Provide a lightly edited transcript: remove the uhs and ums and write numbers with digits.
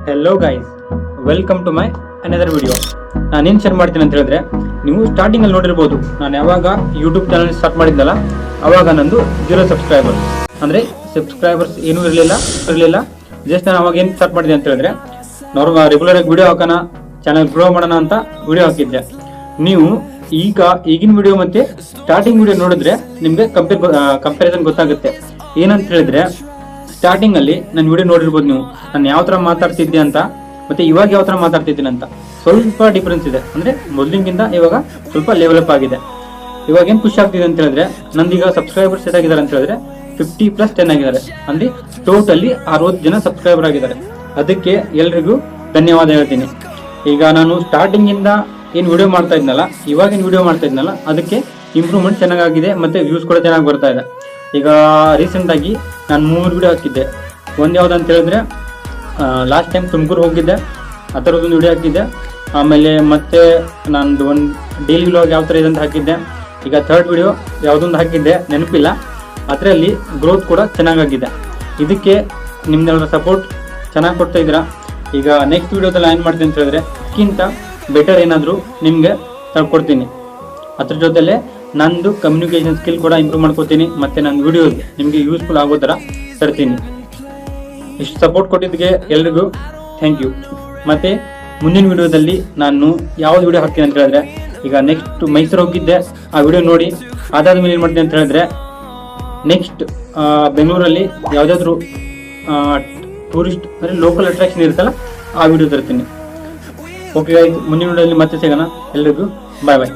Hello guys, welcome to my another video. ನಾನೇನು share ಮಾಡ್ತೀನಿ ಅಂತ ಹೇಳಿದ್ರೆ, ನೀವು ಸ್ಟಾರ್ಟಿಂಗಲ್ಲಿ ನೋಡಿರ್ಬೋದು, ನಾನು ಯಾವಾಗ ಯೂಟ್ಯೂಬ್ ಚಾನಲ್ ಸ್ಟಾರ್ಟ್ ಮಾಡಿದ್ದಲ್ಲ ಆವಾಗ ನಂದು 0 ಸಬ್ಸ್ಕ್ರೈಬರ್ಸ್, ಅಂದರೆ ಸಬ್ಸ್ಕ್ರೈಬರ್ಸ್ ಏನೂ ಇರಲಿಲ್ಲ. ಜಸ್ಟ್ ನಾನು ಅವಾಗ ಏನು ಸ್ಟಾರ್ಟ್ ಮಾಡಿದೆ ಅಂತ ಹೇಳಿದ್ರೆ, ರೆಗ್ಯುಲರ್ ಆಗಿ ವಿಡಿಯೋ ಹಾಕೋಣ, ಚಾನಲ್ ಗ್ರೋ ಮಾಡೋಣ ಅಂತ ವಿಡಿಯೋ ಹಾಕಿದ್ದೆ. ನೀವು ಈಗಿನ ವಿಡಿಯೋ ಮತ್ತೆ ಸ್ಟಾರ್ಟಿಂಗ್ ವಿಡಿಯೋ ನೋಡಿದ್ರೆ ನಿಮಗೆ ಕಂಪ್ಯಾರಿಸನ್ ಗೊತ್ತಾಗುತ್ತೆ. ಏನಂತ ಹೇಳಿದ್ರೆ, ಸ್ಟಾರ್ಟಿಂಗ್ ಅಲ್ಲಿ ನನ್ನ ವಿಡಿಯೋ ನೋಡಿರ್ಬೋದು ನೀವು, ನಾನು ಯಾವ ತರ ಮಾತಾಡ್ತಿದ್ದೆ ಅಂತ ಮತ್ತೆ ಇವಾಗ ಯಾವ ತರ ಮಾತಾಡ್ತಿದ್ದೀನಿ ಅಂತ ಸ್ವಲ್ಪ ಡಿಫ್ರೆನ್ಸ್ ಇದೆ. ಅಂದ್ರೆ ಮೊದಲಿಗಿಂತ ಇವಾಗ ಸ್ವಲ್ಪ ಲೆವೆಲ್ ಅಪ್ ಆಗಿದೆ. ಇವಾಗ ಏನ್ ಖುಷಿ ಆಗ್ತಿದೆ ಅಂತ ಹೇಳಿದ್ರೆ, ನಂದೀಗ ಸಬ್ಸ್ಕ್ರೈಬರ್ಸ್ ಎಷ್ಟಾಗಿದ್ದಾರೆ ಅಂತ ಹೇಳಿದ್ರೆ 50+10 ಆಗಿದ್ದಾರೆ. ಅಂದ್ರೆ ಟೋಟಲಿ 60 ಜನ ಸಬ್ಸ್ಕ್ರೈಬರ್ ಆಗಿದ್ದಾರೆ. ಅದಕ್ಕೆ ಎಲ್ರಿಗೂ ಧನ್ಯವಾದ ಹೇಳ್ತೀನಿ. ಈಗ ನಾನು ಸ್ಟಾರ್ಟಿಂಗ್ ಇಂದ ಏನ್ ವಿಡಿಯೋ ಮಾಡ್ತಾ ಇದ್ನಲ್ಲ, ಇವಾಗಿನ ವಿಡಿಯೋ ಮಾಡ್ತಾ ಇದ್ನಲ್ಲ, ಅದಕ್ಕೆ ಇಂಪ್ರೂವ್ಮೆಂಟ್ ಚೆನ್ನಾಗಿದೆ ಮತ್ತೆ ವ್ಯೂಸ್ ಕೂಡ ಚೆನ್ನಾಗಿ ಬರ್ತಾ ಇದೆ. ಈಗ ರೀಸೆಂಟ್ ಆಗಿ ನಾನು 3 ವಿಡಿಯೋ ಹಾಕಿದ್ದೆ. ಒಂದು ಯಾವ್ದು ಅಂತ ಹೇಳಿದ್ರೆ, ಲಾಸ್ಟ್ ಟೈಮ್ ತುಮಕೂರು ಹೋಗಿದ್ದೆ, ಆ ಥರದೊಂದು ವಿಡಿಯೋ ಹಾಕಿದ್ದೆ. ಆಮೇಲೆ ಮತ್ತೆ ನಂದು ಒಂದು ಡೈಲಿ ವ್ಲಾಗ್ ಯಾವ ಥರ ಇದೆ ಅಂತ ಹಾಕಿದ್ದೆ. ಈಗ 3rd ವಿಡಿಯೋ ಯಾವುದೊಂದು ಹಾಕಿದ್ದೆ, ನೆನಪಿಲ್ಲ. ಅದರಲ್ಲಿ ಗ್ರೋತ್ ಕೂಡ ಚೆನ್ನಾಗಾಗಿದೆ. ಇದಕ್ಕೆ ನಿಮ್ದೆಲ್ಲರ ಸಪೋರ್ಟ್ ಚೆನ್ನಾಗಿ ಕೊಡ್ತಾ ಇದ್ದೀರಾ. ಈಗ ನೆಕ್ಸ್ಟ್ ವಿಡಿಯೋದಲ್ಲಿ ಏನು ಮಾಡ್ತೀನಿ ಅಂತ ಹೇಳಿದ್ರೆ, ಇದಕ್ಕಿಂತ ಬೆಟರ್ ಏನಾದರೂ ನಿಮಗೆ ತಗೊಡ್ತೀನಿ. ಅದ್ರ ಜೊತೆಲೆ ನಂದು ಕಮ್ಯುನಿಕೇಷನ್ ಸ್ಕಿಲ್ ಕೂಡ ಇಂಪ್ರೂವ್ ಮಾಡ್ಕೋತೀನಿ. ಮತ್ತೆ ನನ್ನ ವಿಡಿಯೋಸ್ ನಿಮಗೆ ಯೂಸ್ಫುಲ್ ಆಗೋ ಥರ ತರ್ತೀನಿ. ಇಷ್ಟು ಸಪೋರ್ಟ್ ಕೊಟ್ಟಿದ್ದಕ್ಕೆ ಎಲ್ರಿಗೂ ಥ್ಯಾಂಕ್ ಯು. ಮತ್ತೆ ಮುಂದಿನ ವಿಡಿಯೋದಲ್ಲಿ ನಾನು ಯಾವ್ದು ವಿಡಿಯೋ ಹಾಕ್ತೀನಿ ಅಂತ ಹೇಳಿದ್ರೆ, ಈಗ ನೆಕ್ಸ್ಟ್ ಮೈಸೂರು ಹೋಗಿದ್ದೆ, ಆ ವಿಡಿಯೋ ನೋಡಿ. ಅದಾದ್ಮೇಲೆ ಏನು ಮಾಡ್ತೀನಿ ಅಂತ ಹೇಳಿದ್ರೆ, ನೆಕ್ಸ್ಟ್ ಬೆಂಗಳೂರಲ್ಲಿ ಯಾವುದಾದ್ರೂ ಟೂರಿಸ್ಟ್ ಅಂದರೆ ಲೋಕಲ್ ಅಟ್ರಾಕ್ಷನ್ ಇರುತ್ತಲ್ಲ, ಆ ವಿಡಿಯೋ ತರ್ತೀನಿ. ಓಕೆ ಗೈಸ್, ಮುಂದಿನ ವಿಡಿಯೋದಲ್ಲಿ ಮತ್ತೆ ಸಿಗೋಣ. ಎಲ್ರಿಗೂ ಬಾಯ್ ಬಾಯ್.